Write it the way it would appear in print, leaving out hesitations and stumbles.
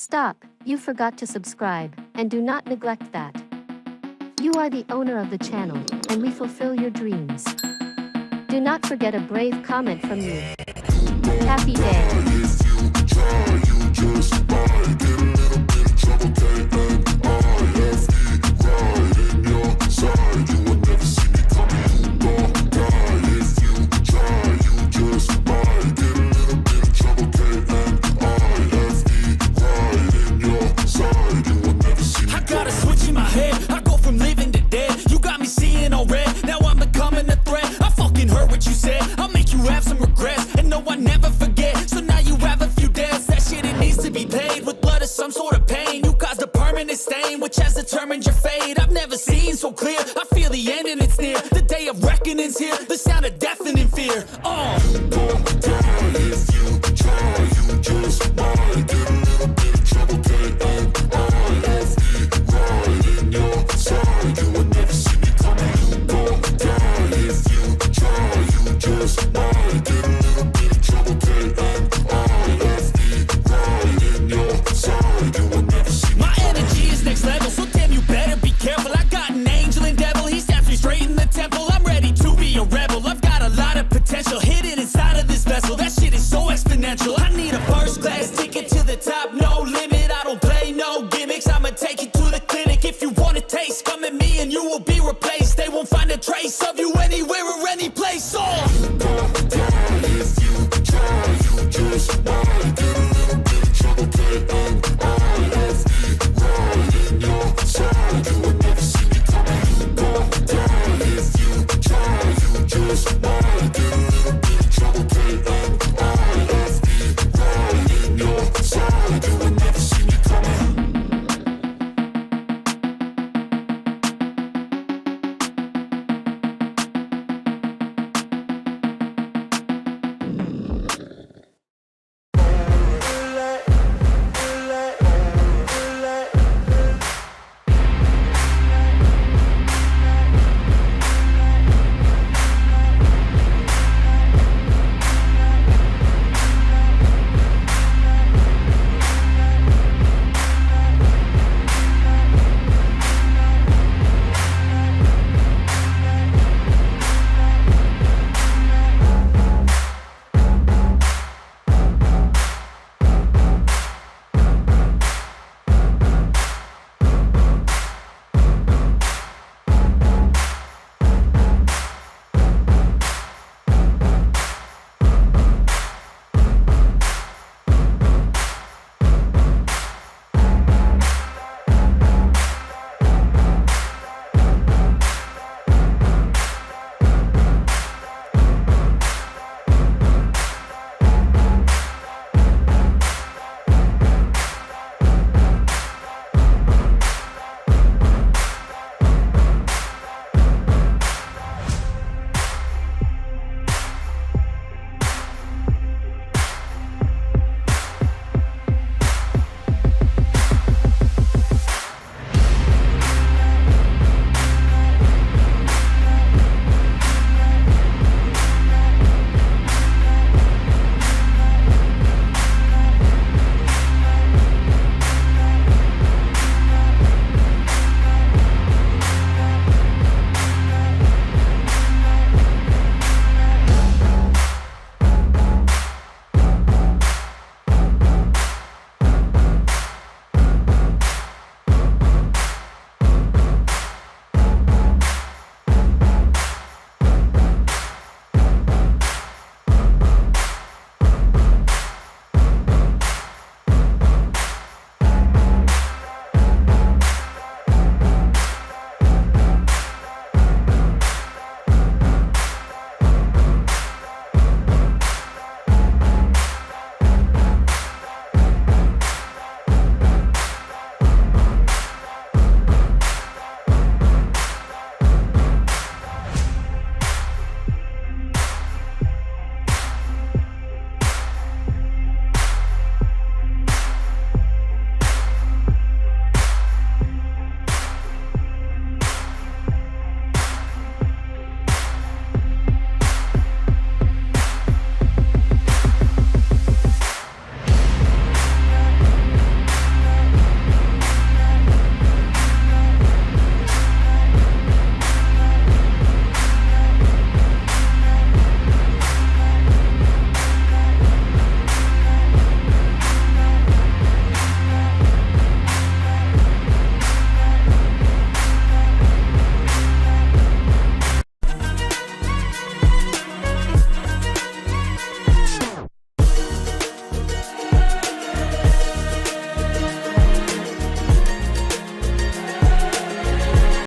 Stop, you forgot to subscribe, and do not neglect that. You are the owner of the channel, and we fulfill your dreams. Do not forget a brave comment from you. Happy day. Some sort of pain, you caused a permanent stain, which has determined your fate. I've never seen so clear, I feel the end and it's near. The day of reckoning's here, the sound of deafening fear. Don't die if you try, you just might get a little bit of trouble, K-N-I-F-E, right in your side, you will never see me coming. Don't die if you try, you just might get a little bit of trouble, K-N-I-F-E, right in your side, you will never see me. My energy is next level, so damn you better be careful. I got an angel and devil, he snaps me straight in the temple. I'm ready to be a rebel, I've got a lot of potential hidden inside of this vessel. That shit is so exponential, I need a first class ticket to the top, no limit.